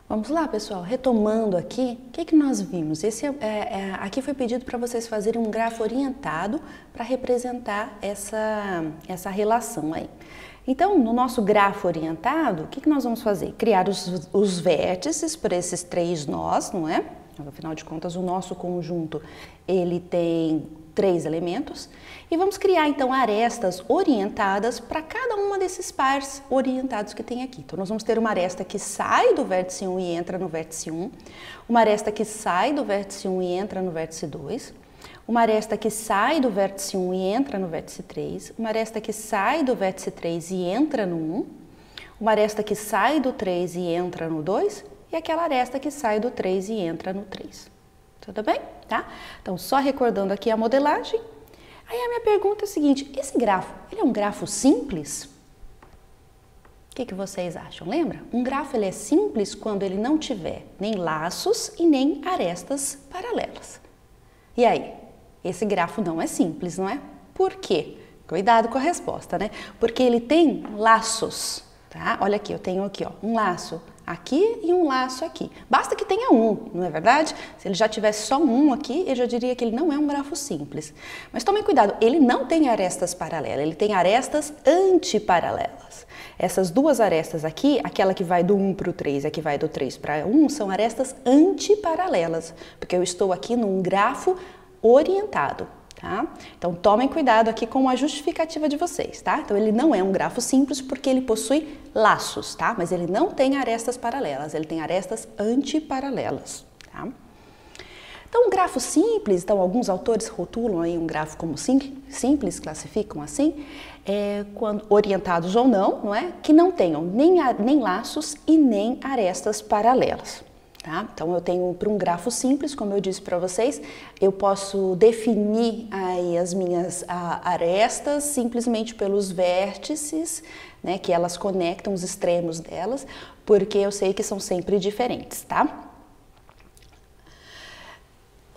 Vamos lá, pessoal, retomando aqui, o que nós vimos? Aqui foi pedido para vocês fazerem um grafo orientado para representar essa relação aí. Então, no nosso grafo orientado, o que nós vamos fazer? Criar os vértices por esses três nós, não é? Afinal de contas, o nosso conjunto, ele tem 3 elementos, e vamos criar então arestas orientadas para cada uma desses pares orientados que tem aqui. Então nós vamos ter uma aresta que sai do vértice 1 e entra no vértice 1, uma aresta que sai do vértice 1 e entra no vértice 2, uma aresta que sai do vértice 1 e entra no vértice 3, uma aresta que sai do vértice 3 e entra no 1, uma aresta que sai do 3 e entra no 2 e aquela aresta que sai do 3 e entra no 3. Tudo bem? Tá? Então, só recordando aqui a modelagem. Aí a minha pergunta é a seguinte, esse grafo, ele é um grafo simples? O que vocês acham? Lembra? Um grafo ele é simples quando ele não tiver nem laços e nem arestas paralelas. E aí? Esse grafo não é simples, não é? Por quê? Cuidado com a resposta, né? Porque ele tem laços, tá? Olha aqui, eu tenho aqui, ó, um laço aqui e um laço aqui. Basta que tenha um, não é verdade? Se ele já tivesse só um aqui, eu já diria que ele não é um grafo simples. Mas tomem cuidado, ele não tem arestas paralelas, ele tem arestas antiparalelas. Essas duas arestas aqui, aquela que vai do 1 para o 3 e a que vai do 3 para 1, são arestas antiparalelas, porque eu estou aqui num grafo orientado. Tá? Então, tomem cuidado aqui com a justificativa de vocês, tá? Então, ele não é um grafo simples porque ele possui laços, tá? Mas ele não tem arestas paralelas, ele tem arestas antiparalelas, tá? Então, um grafo simples, então alguns autores rotulam aí um grafo como simples, classificam assim, quando orientados ou não é? Que não tenham nem laços e nem arestas paralelas. Tá? Então, eu tenho para um grafo simples, como eu disse para vocês, eu posso definir aí as minhas arestas simplesmente pelos vértices, né, que elas conectam os extremos delas, porque eu sei que são sempre diferentes, tá?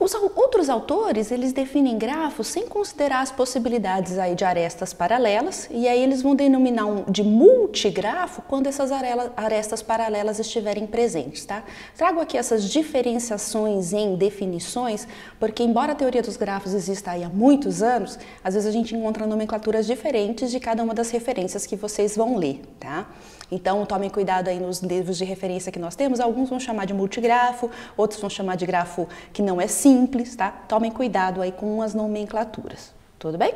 Os outros autores, eles definem grafos sem considerar as possibilidades aí de arestas paralelas, e aí eles vão denominar de multigrafo quando essas arestas paralelas estiverem presentes, tá? Trago aqui essas diferenciações em definições, porque embora a teoria dos grafos exista aí há muitos anos, às vezes a gente encontra nomenclaturas diferentes de cada uma das referências que vocês vão ler, tá? Então, tomem cuidado aí nos livros de referência que nós temos, alguns vão chamar de multigrafo, outros vão chamar de grafo que não é simples, tá? Tomem cuidado aí com as nomenclaturas, tudo bem?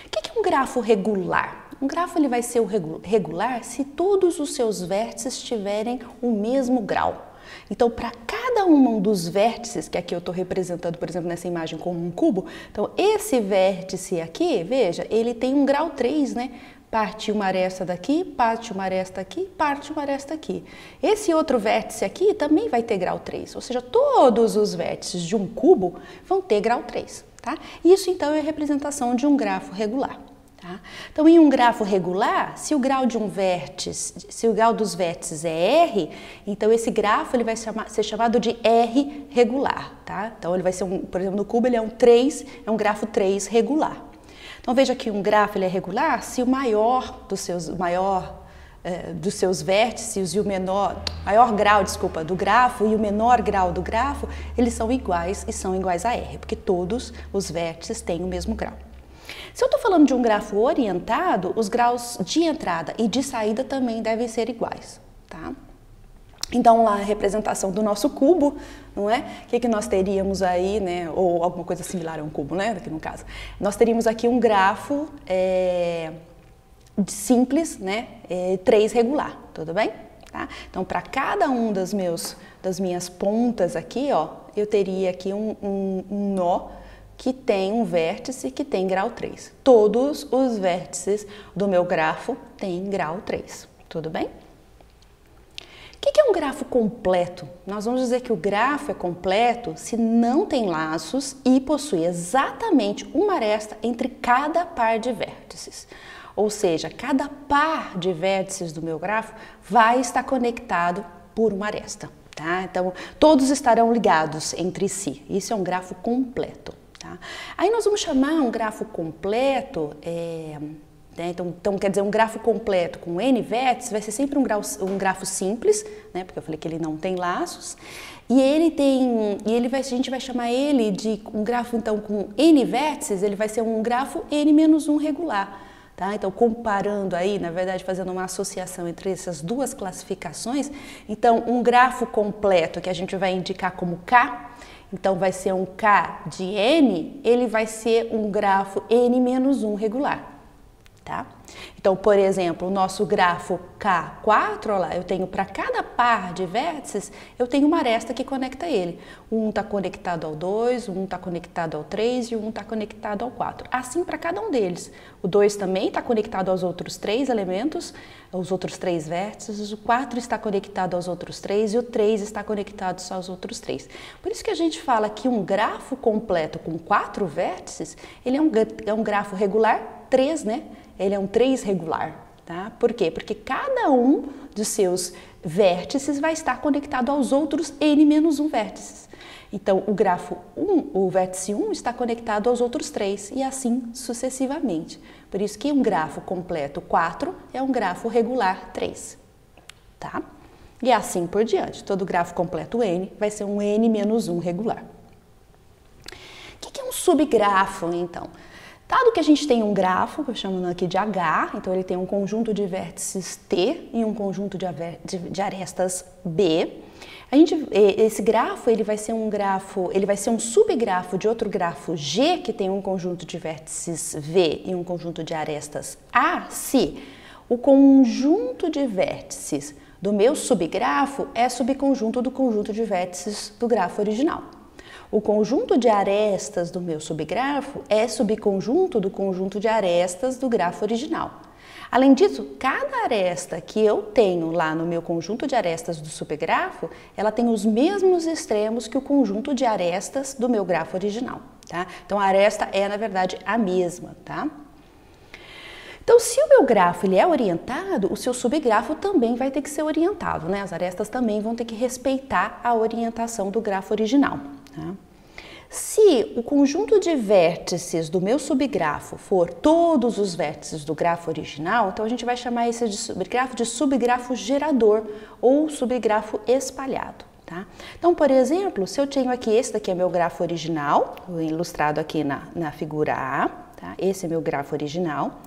O que é um grafo regular? Um grafo ele vai ser regular se todos os seus vértices tiverem o mesmo grau. Então, para cada um dos vértices, que aqui eu estou representando, por exemplo, nessa imagem como um cubo, então esse vértice aqui, veja, ele tem um grau 3, né? Parte uma aresta daqui, parte uma aresta aqui, parte uma aresta aqui. Esse outro vértice aqui também vai ter grau 3, ou seja, todos os vértices de um cubo vão ter grau 3, tá? Isso então é a representação de um grafo regular, tá? Então, em um grafo regular, se o grau de um vértice, se o grau dos vértices é R, então esse grafo ele vai ser chamado de R regular, tá? Então, ele vai ser, por exemplo, no cubo ele é um 3, é um grafo 3 regular. Então, veja que um grafo ele é regular se o maior dos seus vértices e o maior grau, desculpa, do grafo e o menor grau do grafo, eles são iguais e são iguais a R, porque todos os vértices têm o mesmo grau. Se eu estou falando de um grafo orientado, os graus de entrada e de saída também devem ser iguais, tá? Então, lá a representação do nosso cubo, não é? O que nós teríamos aí, né? Ou alguma coisa similar a um cubo, né? Aqui no caso. Nós teríamos aqui um grafo simples, né? 3 regular, tudo bem? Tá? Então, para cada um das minhas pontas aqui, ó, eu teria aqui um nó que tem um vértice que tem grau 3. Todos os vértices do meu grafo têm grau 3, tudo bem? O que é um grafo completo? Nós vamos dizer que o grafo é completo se não tem laços e possui exatamente uma aresta entre cada par de vértices. Ou seja, cada par de vértices do meu grafo vai estar conectado por uma aresta, tá? Então, todos estarão ligados entre si. Isso é um grafo completo, tá? Aí nós vamos chamar um grafo completo, né? Então, quer dizer, um grafo completo com N vértices vai ser sempre um grafo simples, né? Porque eu falei que ele não tem laços. E a gente vai chamar ele de um grafo, então, com N vértices, ele vai ser um grafo N-1 regular. Tá? Então, comparando aí, na verdade, fazendo uma associação entre essas duas classificações, então, um grafo completo que a gente vai indicar como K, então vai ser um K de N, ele vai ser um grafo N-1 regular. Tá? Então, por exemplo, o nosso grafo K4, olha lá, eu tenho para cada par de vértices, eu tenho uma aresta que conecta ele. Um está conectado ao 2, um está conectado ao 3 e um está conectado ao 4. Assim para cada um deles. O 2 também está conectado aos outros 3 elementos, aos outros 3 vértices, o 4 está conectado aos outros 3 e o 3 está conectado só aos outros 3. Por isso que a gente fala que um grafo completo com 4 vértices, ele é um grafo regular 3, né? Ele é um 3 regular, tá? Por quê? Porque cada um dos seus vértices vai estar conectado aos outros N-1 vértices. Então, o grafo 1, o vértice 1 está conectado aos outros 3 e assim sucessivamente. Por isso que um grafo completo 4 é um grafo regular 3, tá? E assim por diante. Todo grafo completo N vai ser um N-1 regular. O que é um subgrafo, então? Dado que a gente tem um grafo, que eu chamo aqui de H, então ele tem um conjunto de vértices T e um conjunto de arestas B, esse grafo ele vai ser um subgrafo de outro grafo G, que tem um conjunto de vértices V e um conjunto de arestas A, se o conjunto de vértices do meu subgrafo é subconjunto do conjunto de vértices do grafo original. O conjunto de arestas do meu subgrafo é subconjunto do conjunto de arestas do grafo original. Além disso, cada aresta que eu tenho lá no meu conjunto de arestas do subgrafo, ela tem os mesmos extremos que o conjunto de arestas do meu grafo original, tá? Então, a aresta é, na verdade, a mesma, tá? Então, se o meu grafo ele é orientado, o seu subgrafo também vai ter que ser orientado, né? As arestas também vão ter que respeitar a orientação do grafo original. Tá? Se o conjunto de vértices do meu subgrafo for todos os vértices do grafo original, então a gente vai chamar esse de subgrafo gerador ou subgrafo espalhado. Tá? Então, por exemplo, se eu tenho aqui, esse daqui é meu grafo original, ilustrado aqui na figura A, tá? Esse é meu grafo original.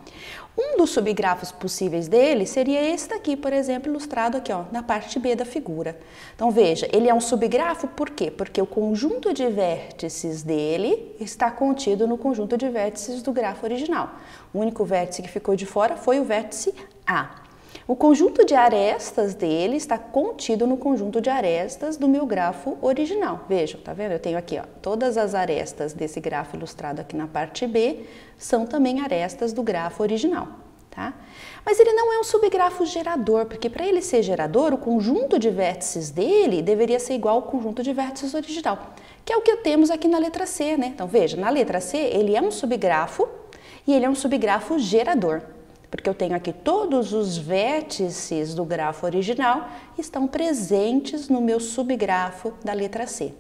Um dos subgrafos possíveis dele seria esse daqui, por exemplo, ilustrado aqui, ó, na parte B da figura. Então, veja, ele é um subgrafo por quê? Porque o conjunto de vértices dele está contido no conjunto de vértices do grafo original. O único vértice que ficou de fora foi o vértice A. O conjunto de arestas dele está contido no conjunto de arestas do meu grafo original. Vejam, tá vendo? Eu tenho aqui, ó, todas as arestas desse grafo ilustrado aqui na parte B são também arestas do grafo original, tá? Mas ele não é um subgrafo gerador, porque para ele ser gerador, o conjunto de vértices dele deveria ser igual ao conjunto de vértices original, que é o que temos aqui na letra C, né? Então, veja, na letra C ele é um subgrafo e ele é um subgrafo gerador. Porque eu tenho aqui todos os vértices do grafo original estão presentes no meu subgrafo da letra C,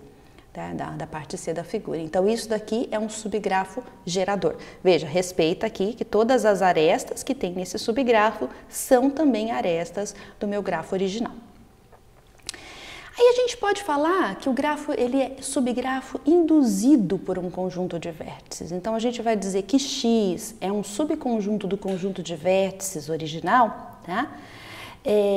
tá? da parte C da figura. Então, isso daqui é um subgrafo gerador. Veja, respeita aqui que todas as arestas que tem nesse subgrafo são também arestas do meu grafo original. Aí a gente pode falar que o grafo ele é subgrafo induzido por um conjunto de vértices. Então a gente vai dizer que X é um subconjunto do conjunto de vértices original, tá?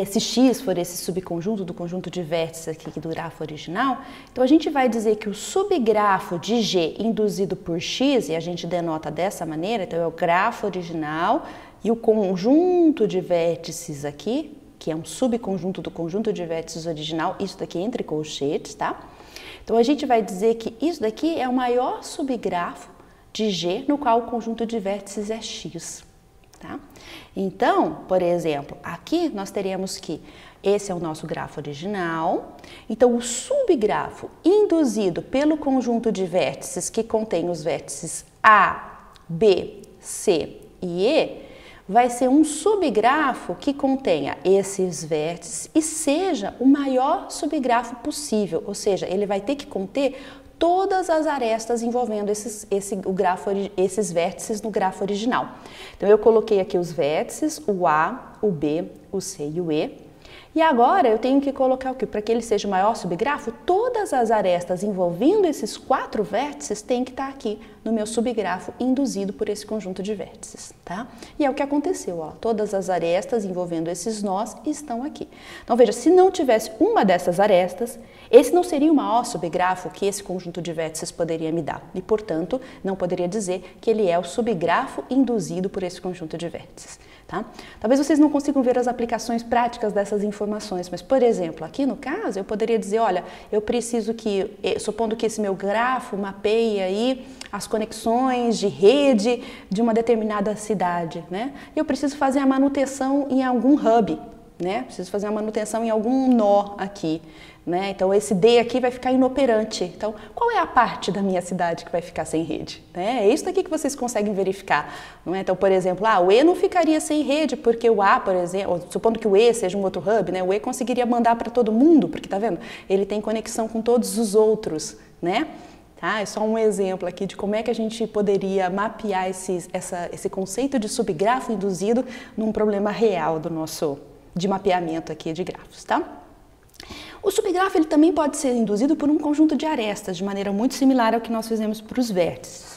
Se X for esse subconjunto do conjunto de vértices aqui do grafo original, então a gente vai dizer que o subgrafo de G induzido por X, e a gente denota dessa maneira, então é o grafo original e o conjunto de vértices aqui, que é um subconjunto do conjunto de vértices original, isso daqui entre colchetes, tá? Então, a gente vai dizer que isso daqui é o maior subgrafo de G, no qual o conjunto de vértices é X, tá? Então, por exemplo, aqui nós teremos que esse é o nosso grafo original, então o subgrafo induzido pelo conjunto de vértices que contém os vértices A, B, C e E, vai ser um subgrafo que contenha esses vértices e seja o maior subgrafo possível, ou seja, ele vai ter que conter todas as arestas envolvendo esses vértices no grafo original. Então eu coloquei aqui os vértices, o A, o B, o C e o E. E agora eu tenho que colocar o quê? Para que ele seja o maior subgrafo, todas as arestas envolvendo esses 4 vértices têm que estar aqui no meu subgrafo induzido por esse conjunto de vértices, tá? E é o que aconteceu, ó. Todas as arestas envolvendo esses nós estão aqui. Então veja, se não tivesse uma dessas arestas, esse não seria o maior subgrafo que esse conjunto de vértices poderia me dar. E, portanto, não poderia dizer que ele é o subgrafo induzido por esse conjunto de vértices. Tá? Talvez vocês não consigam ver as aplicações práticas dessas informações, mas, por exemplo, aqui no caso, eu poderia dizer, olha, eu preciso que, supondo que esse meu grafo mapeie aí as conexões de rede de uma determinada cidade, né? Eu preciso fazer a manutenção em algum hub, né? Preciso fazer a manutenção em algum nó aqui, né? Então esse D aqui vai ficar inoperante. Então, qual é a parte da minha cidade que vai ficar sem rede? É isso daqui que vocês conseguem verificar, não é? Então, por exemplo, o E não ficaria sem rede porque o A, por exemplo, supondo que o E seja um outro hub, né? O E conseguiria mandar para todo mundo, porque tá vendo? Ele tem conexão com todos os outros, né? Tá? É só um exemplo aqui de como é que a gente poderia mapear esse conceito de subgrafo induzido num problema real de mapeamento aqui de grafos, tá? O subgrafo ele também pode ser induzido por um conjunto de arestas, de maneira muito similar ao que nós fizemos para os vértices.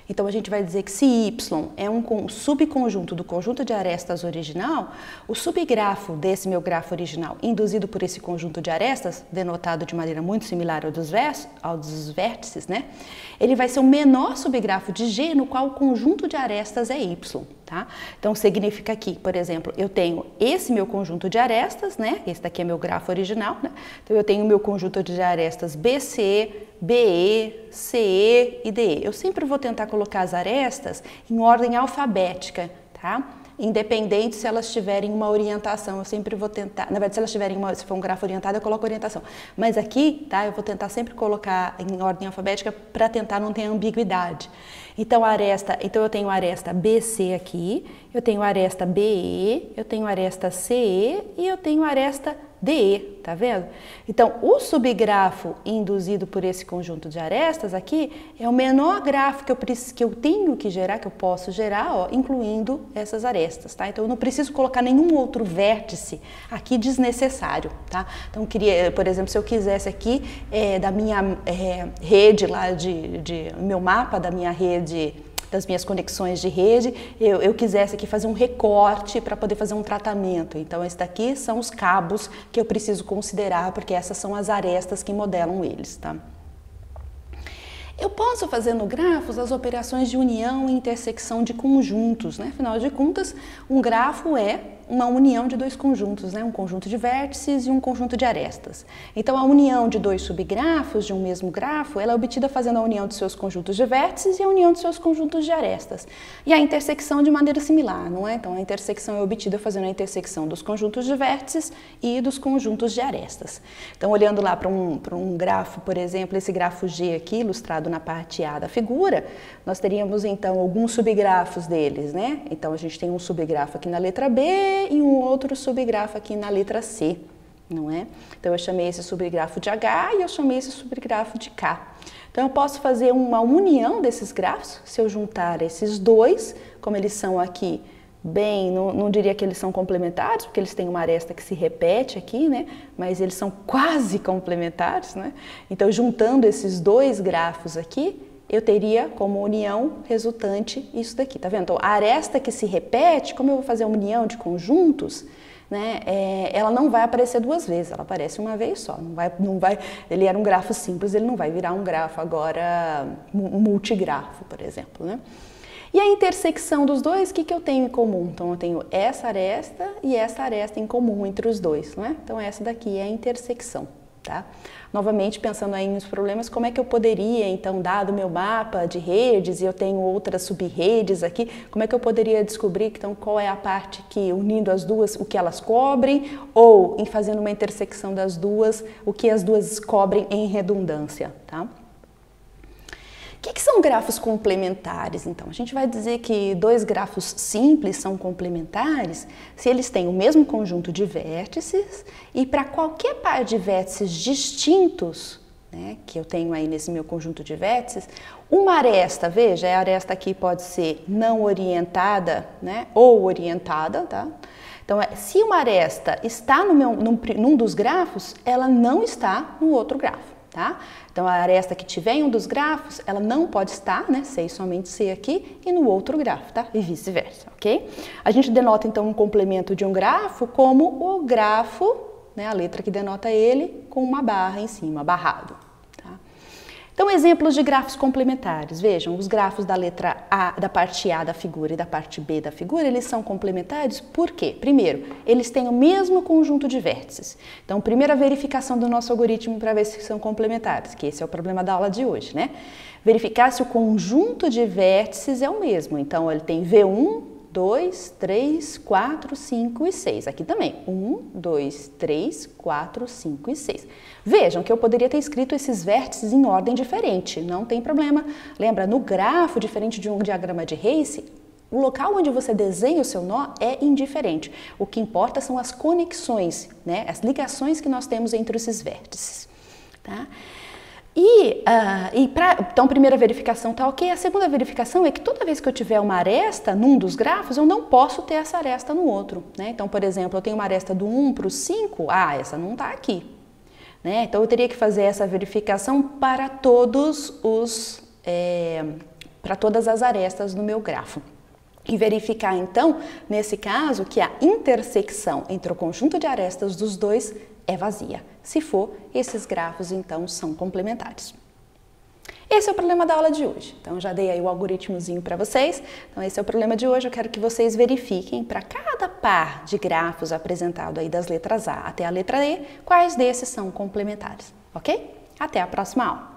Então a gente vai dizer que se Y é um subconjunto do conjunto de arestas original, o subgrafo desse meu grafo original induzido por esse conjunto de arestas, denotado de maneira muito similar ao dos vértices, né? Ele vai ser o menor subgrafo de G no qual o conjunto de arestas é Y. Tá? Então significa aqui, por exemplo, eu tenho esse meu conjunto de arestas, né? Esse daqui é meu grafo original, né? Então eu tenho o meu conjunto de arestas BC, BE, CE e DE. Eu sempre vou tentar colocar as arestas em ordem alfabética, tá? Independente se elas tiverem uma orientação, eu sempre vou tentar, na verdade se for um grafo orientado eu coloco orientação, mas aqui, tá, eu vou tentar sempre colocar em ordem alfabética para tentar não ter ambiguidade. Então eu tenho a aresta BC aqui, eu tenho a aresta BE, eu tenho a aresta CE e eu tenho a aresta DE, tá vendo? Então, o subgrafo induzido por esse conjunto de arestas aqui é o menor grafo que eu tenho que gerar, que eu posso gerar, ó, incluindo essas arestas, tá? Então, eu não preciso colocar nenhum outro vértice aqui desnecessário, tá? Então, por exemplo, se eu quisesse aqui da minha rede lá meu mapa da minha rede, das minhas conexões de rede, eu quisesse aqui fazer um recorte para poder fazer um tratamento. Então, esses daqui são os cabos que eu preciso considerar, porque essas são as arestas que modelam eles, tá? Eu posso fazer no grafos as operações de união e intersecção de conjuntos, né? Afinal de contas, um grafo é uma união de dois conjuntos, né? Um conjunto de vértices e um conjunto de arestas. Então, a união de dois subgrafos de um mesmo grafo, ela é obtida fazendo a união de seus conjuntos de vértices e a união de seus conjuntos de arestas. E a intersecção de maneira similar, não é? Então, a intersecção é obtida fazendo a intersecção dos conjuntos de vértices e dos conjuntos de arestas. Então, olhando lá para um grafo, por exemplo, esse grafo G aqui, ilustrado na parte A da figura, nós teríamos, então, alguns subgrafos deles, né? Então, a gente tem um subgrafo aqui na letra B, e um outro subgrafo aqui na letra C, não é? Então, eu chamei esse subgrafo de H e eu chamei esse subgrafo de K. Então, eu posso fazer uma união desses grafos, se eu juntar esses dois, como eles são aqui, não diria que eles são complementares, porque eles têm uma aresta que se repete aqui, né? Mas eles são quase complementares, né? Então, juntando esses dois grafos aqui, eu teria como união resultante isso daqui, tá vendo? Então, a aresta que se repete, como eu vou fazer a união de conjuntos, né, ela não vai aparecer duas vezes, ela aparece uma vez só, ele era um grafo simples, ele não vai virar um grafo agora, um multigrafo, por exemplo, né? E a intersecção dos dois, o que eu tenho em comum? Então, eu tenho essa aresta e essa aresta em comum entre os dois, não é? Então, essa daqui é a intersecção. Tá? Novamente, pensando aí nos problemas, como é que eu poderia, então, dado o meu mapa de redes e eu tenho outras sub-redes aqui, como é que eu poderia descobrir, então, qual é a parte que, unindo as duas, o que elas cobrem, ou, em fazendo uma intersecção das duas, o que as duas cobrem em redundância, tá? O que são grafos complementares, então? A gente vai dizer que dois grafos simples são complementares se eles têm o mesmo conjunto de vértices e para qualquer par de vértices distintos, né, que eu tenho aí nesse meu conjunto de vértices, uma aresta, veja, a aresta aqui pode ser não orientada, né, ou orientada, tá? Então, se uma aresta está num dos grafos, ela não está no outro grafo, tá? Então, a aresta que tiver em um dos grafos, ela não pode estar, né, C e somente C aqui, e no outro grafo, tá? E vice-versa, ok? A gente denota, então, um complemento de um grafo como o grafo, né, a letra que denota ele, com uma barra em cima, barrado. Tá? Então, exemplos de grafos complementares. Vejam, os grafos da letra A, da parte A da figura e da parte B da figura, eles são complementares por quê? Primeiro, eles têm o mesmo conjunto de vértices. Então, primeira verificação do nosso algoritmo para ver se são complementares, que esse é o problema da aula de hoje, né? Verificar se o conjunto de vértices é o mesmo. Então, ele tem V1, 2, 3, 4, 5 e 6. Aqui também, 1, 2, 3, 4, 5 e 6. Vejam que eu poderia ter escrito esses vértices em ordem diferente, não tem problema. Lembra, no grafo, diferente de um diagrama de Race, o local onde você desenha o seu nó é indiferente. O que importa são as conexões, né? As ligações que nós temos entre esses vértices. Tá? Então, a primeira verificação está ok. A segunda verificação é que toda vez que eu tiver uma aresta num dos grafos, eu não posso ter essa aresta no outro, né? Então, por exemplo, eu tenho uma aresta do 1 para o 5, essa não está aqui, né? Então, eu teria que fazer essa verificação para para todas as arestas do meu grafo. E verificar, então, nesse caso, que a intersecção entre o conjunto de arestas dos dois é vazia. Se for, esses grafos, então, são complementares. Esse é o problema da aula de hoje. Então, já dei aí o algoritmozinho para vocês. Então, esse é o problema de hoje. Eu quero que vocês verifiquem para cada par de grafos apresentado aí das letras A até a letra E, quais desses são complementares, ok? Até a próxima aula.